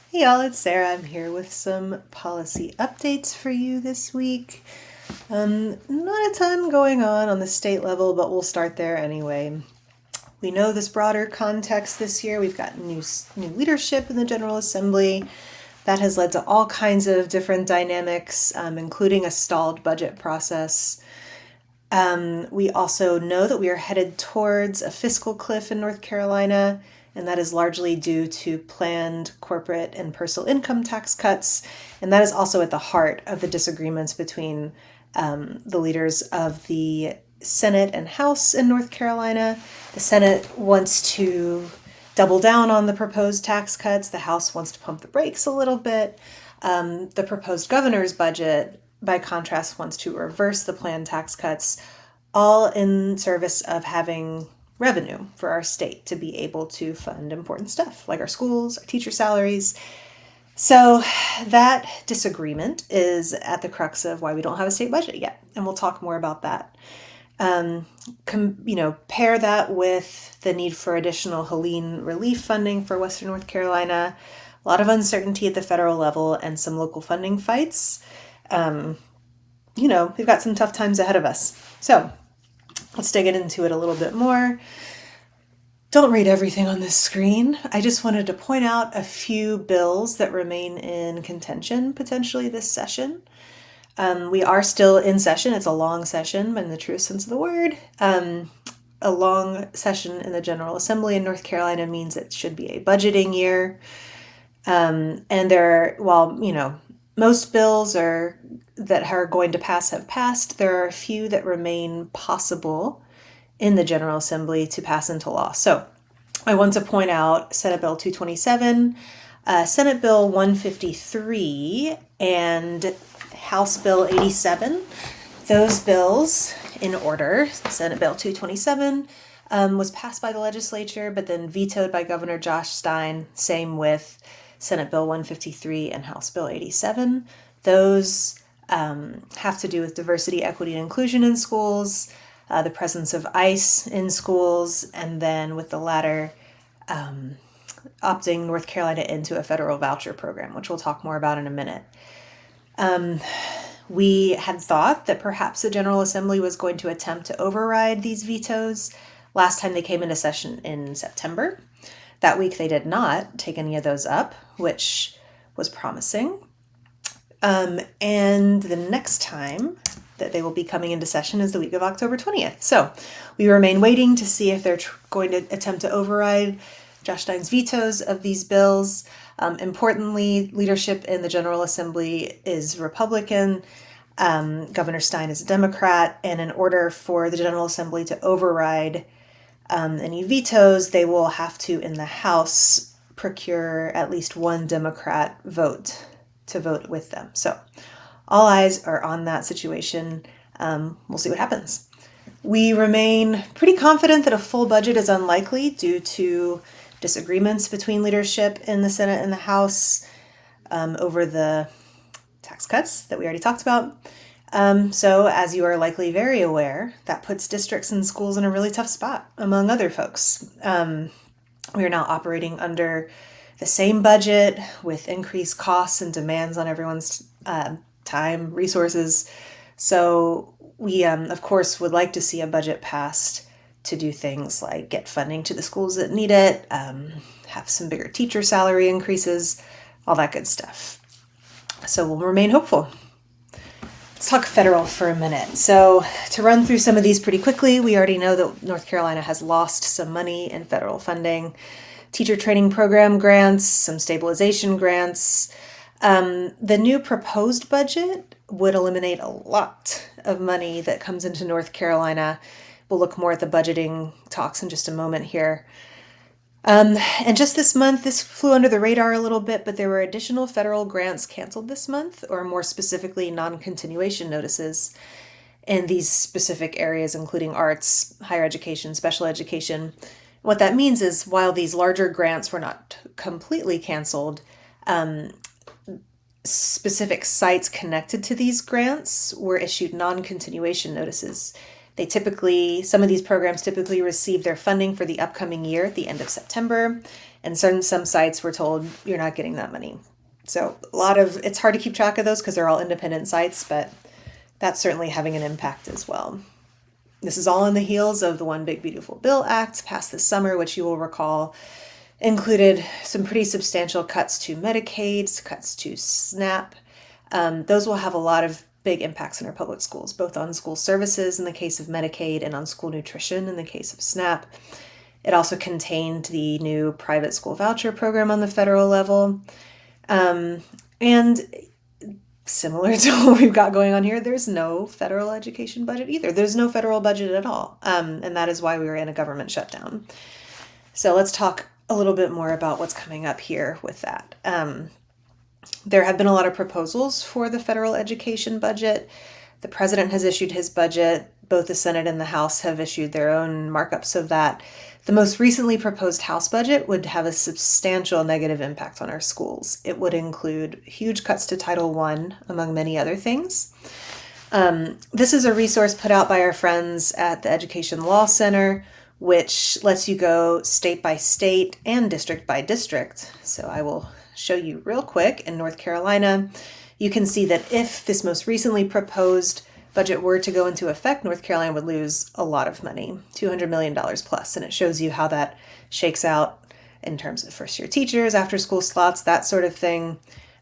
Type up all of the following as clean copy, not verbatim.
Hey y'all, it's Sarah. I'm here with some policy updates for you this week. Not a ton going on the state level, but we'll start there anyway. We know this broader context this year. We've got new leadership in the General Assembly. That has led to all kinds of different dynamics, including a stalled budget process. We also know that we are headed towards a fiscal cliff in North Carolina, and that is largely due to planned corporate and personal income tax cuts. And that is also at the heart of the disagreements between the leaders of the Senate and House in North Carolina. The Senate wants to double down on the proposed tax cuts. The House wants to pump the brakes a little bit. The proposed governor's budget, by contrast, wants to reverse the planned tax cuts, all in service of having revenue for our state to be able to fund important stuff like our schools, our teacher salaries. So that disagreement is at the crux of why we don't have a state budget yet, and we'll talk more about that. Pair that with the need for additional Helene relief funding for Western North Carolina, a lot of uncertainty at the federal level, and some local funding fights. We've got some tough times ahead of us. So let's dig into it a little bit more. Don't read everything on this screen. I just wanted to point out a few bills that remain in contention potentially this session. We are still in session. It's a long session in the true sense of the word. A long session in the General Assembly in North Carolina means it should be a budgeting year. And most bills that are going to pass have passed, there are a few that remain possible in the General Assembly to pass into law. So I want to point out Senate Bill 227, Senate Bill 153, and House Bill 87. Those bills in order. Senate Bill 227 was passed by the legislature, but then vetoed by Governor Josh Stein. Same with Senate Bill 153 and House Bill 87. Those have to do with diversity, equity, and inclusion in schools, the presence of ICE in schools, and then with the latter, opting North Carolina into a federal voucher program, which we'll talk more about in a minute. We had thought that perhaps the General Assembly was going to attempt to override these vetoes last time they came into session in September. That week they did not take any of those up, which was promising. And the next time that they will be coming into session is the week of October 20th. So we remain waiting to see if they're going to attempt to override Josh Stein's vetoes of these bills. Importantly, leadership in the General Assembly is Republican. Governor Stein is a Democrat. And in order for the General Assembly to override any vetoes, they will have to, in the House, procure at least one Democrat vote to vote with them. So all eyes are on that situation. We'll see what happens. We remain pretty confident that a full budget is unlikely due to disagreements between leadership in the Senate and the House over the tax cuts that we already talked about. So as you are likely very aware, that puts districts and schools in a really tough spot, among other folks. We are now operating under the same budget with increased costs and demands on everyone's time, resources. So we, of course, would like to see a budget passed to do things like get funding to the schools that need it, have some bigger teacher salary increases, all that good stuff. So we'll remain hopeful. Let's talk federal for a minute. So to run through some of these pretty quickly, we already know that North Carolina has lost some money in federal funding, teacher training program grants, some stabilization grants. The new proposed budget would eliminate a lot of money that comes into North Carolina. We'll look more at the budgeting talks in just a moment here. And just this month, this flew under the radar a little bit, but there were additional federal grants canceled this month, or more specifically, non-continuation notices in these specific areas, including arts, higher education, special education. What that means is while these larger grants were not completely canceled, specific sites connected to these grants were issued non-continuation notices. Some of these programs typically receive their funding for the upcoming year at the end of September, And some sites were told you're not getting that money. So it's hard to keep track of those because they're all independent sites, but that's certainly having an impact as well. This is all on the heels of the One Big Beautiful Bill Act passed this summer, which you will recall included some pretty substantial cuts to Medicaid, cuts to SNAP. Those will have a lot of big impacts in our public schools, both on school services in the case of Medicaid and on school nutrition in the case of SNAP. It also contained the new private school voucher program on the federal level. And similar to what we've got going on here, there's no federal education budget either. There's no federal budget at all. And that is why we were in a government shutdown. So let's talk a little bit more about what's coming up here with that. There have been a lot of proposals for the federal education budget. The president has issued his budget. Both the Senate and the House have issued their own markups of that. The most recently proposed House budget would have a substantial negative impact on our schools. It would include huge cuts to Title I, among many other things. This is a resource put out by our friends at the Education Law Center, which lets you go state by state and district by district. So I will show you real quick. In North Carolina, you can see that if this most recently proposed budget were to go into effect, North Carolina would lose a lot of money, $200 million plus. And it shows you how that shakes out in terms of first-year teachers, after-school slots, that sort of thing.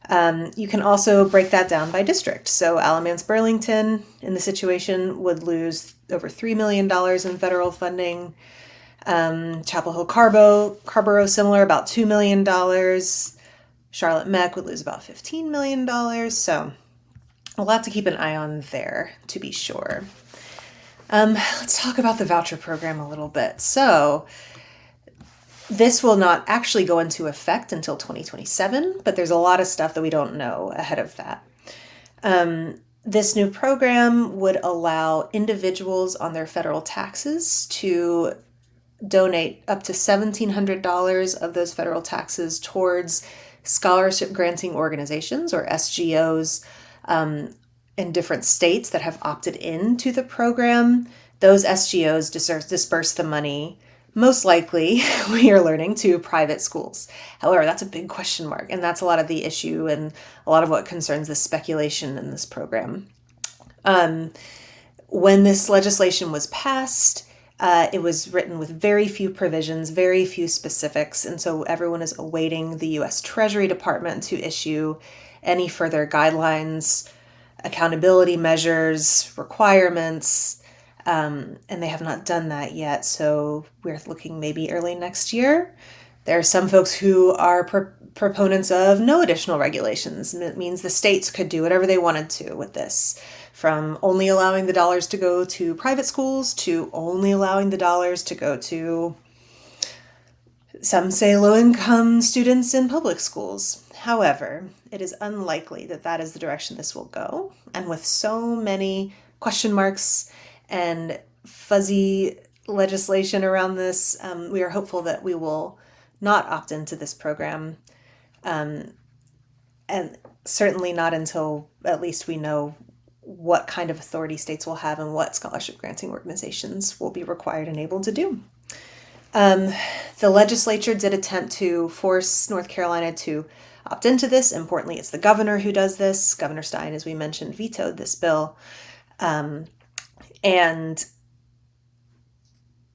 You can also break that down by district. So Alamance-Burlington, in the situation, would lose over $3 million in federal funding. Chapel Hill-Carrboro, similar, about $2 million. Charlotte-Meck would lose about $15 million. So a lot to keep an eye on there, to be sure. Let's talk about the voucher program a little bit. So this will not actually go into effect until 2027, but there's a lot of stuff that we don't know ahead of that. This new program would allow individuals on their federal taxes to donate up to $1,700 of those federal taxes towards scholarship granting organizations, or SGOs, in different states that have opted into the program. Those SGOs disperse the money, most likely, we are learning, to private schools. However, that's a big question mark, and that's a lot of the issue and a lot of what concerns the speculation in this program. When this legislation was passed, it was written with very few provisions, very few specifics, and so everyone is awaiting the U.S. Treasury Department to issue any further guidelines, accountability measures, requirements, and they have not done that yet, so we're looking maybe early next year. There are some folks who are proponents of no additional regulations, and it means the states could do whatever they wanted to with this, from only allowing the dollars to go to private schools to only allowing the dollars to go to, some say, low-income students in public schools. However, it is unlikely that that is the direction this will go. And with so many question marks and fuzzy legislation around this, we are hopeful that we will not opt into this program. And certainly not until at least we know what kind of authority states will have and what scholarship granting organizations will be required and able to do. The legislature did attempt to force North Carolina to opt into this. Importantly, it's the governor who does this. Governor Stein, as we mentioned, vetoed this bill. And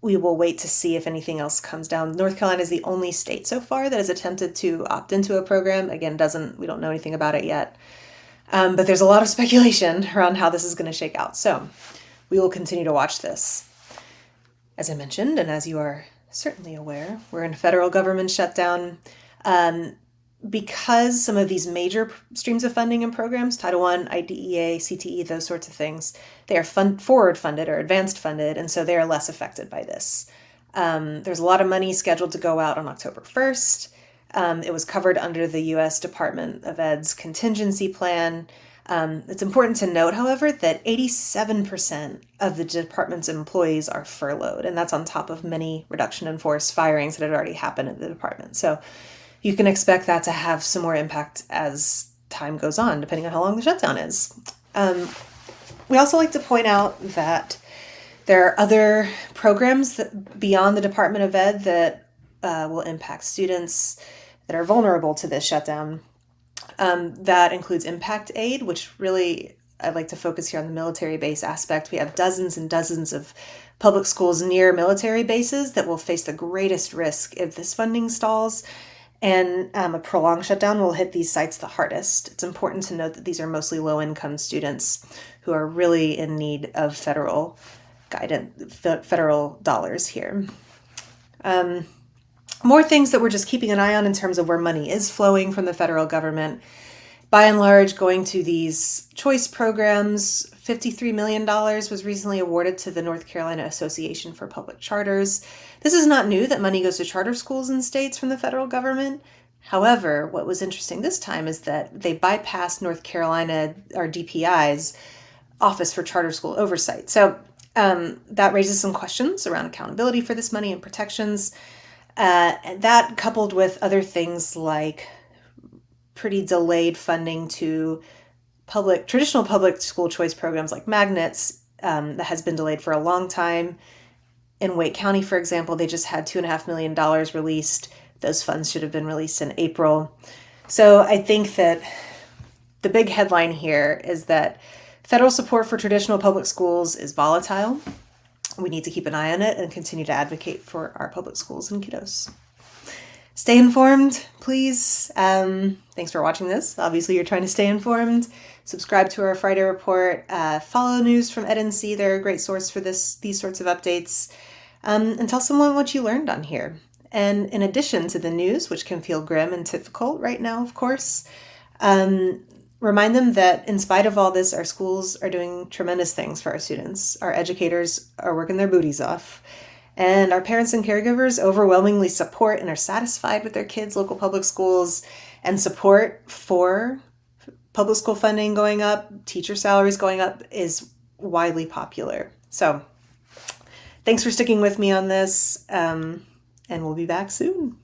we will wait to see if anything else comes down. North Carolina is the only state so far that has attempted to opt into a program. Again, we don't know anything about it yet. But there's a lot of speculation around how this is going to shake out. So we will continue to watch this. As I mentioned, and as you are certainly aware, we're in federal government shutdown. Because some of these major streams of funding and programs, Title I, IDEA, CTE, those sorts of things, they are forward funded or advanced funded, and so they are less affected by this. There's a lot of money scheduled to go out on October 1st. It was covered under the U.S. Department of Ed's contingency plan. It's important to note, however, that 87% of the department's employees are furloughed, and that's on top of many reduction in force firings that had already happened at the department. So you can expect that to have some more impact as time goes on, depending on how long the shutdown is. We also like to point out that there are other programs that beyond the Department of Ed that will impact students that are vulnerable to this shutdown. That includes impact aid, which really I'd like to focus here on the military base aspect. We have dozens and dozens of public schools near military bases that will face the greatest risk if this funding stalls. And a prolonged shutdown will hit these sites the hardest. It's important to note that these are mostly low-income students who are really in need of federal guidance, federal dollars here. More things that we're just keeping an eye on in terms of where money is flowing from the federal government. By and large, going to these choice programs, $53 million was recently awarded to the North Carolina Association for Public Charters. This is not new that money goes to charter schools in states from the federal government. However, what was interesting this time is that they bypassed North Carolina, or DPI's, Office for Charter School Oversight. So that raises some questions around accountability for this money and protections. And that coupled with other things like pretty delayed funding to traditional public school choice programs like magnets that has been delayed for a long time. In Wake County, for example, they just had $2.5 million released. Those funds should have been released in April. So I think that the big headline here is that federal support for traditional public schools is volatile. We need to keep an eye on it and continue to advocate for our public schools and kiddos. Stay informed, please. Thanks for watching this. Obviously, you're trying to stay informed. Subscribe to our Friday report. Follow news from EdNC. They're a great source for these sorts of updates. And tell someone what you learned on here. And in addition to the news, which can feel grim and difficult right now, of course, remind them that in spite of all this, our schools are doing tremendous things for our students. Our educators are working their booties off. And our parents and caregivers overwhelmingly support and are satisfied with their kids' local public schools, and support for public school funding going up, teacher salaries going up is widely popular. So thanks for sticking with me on this, and we'll be back soon.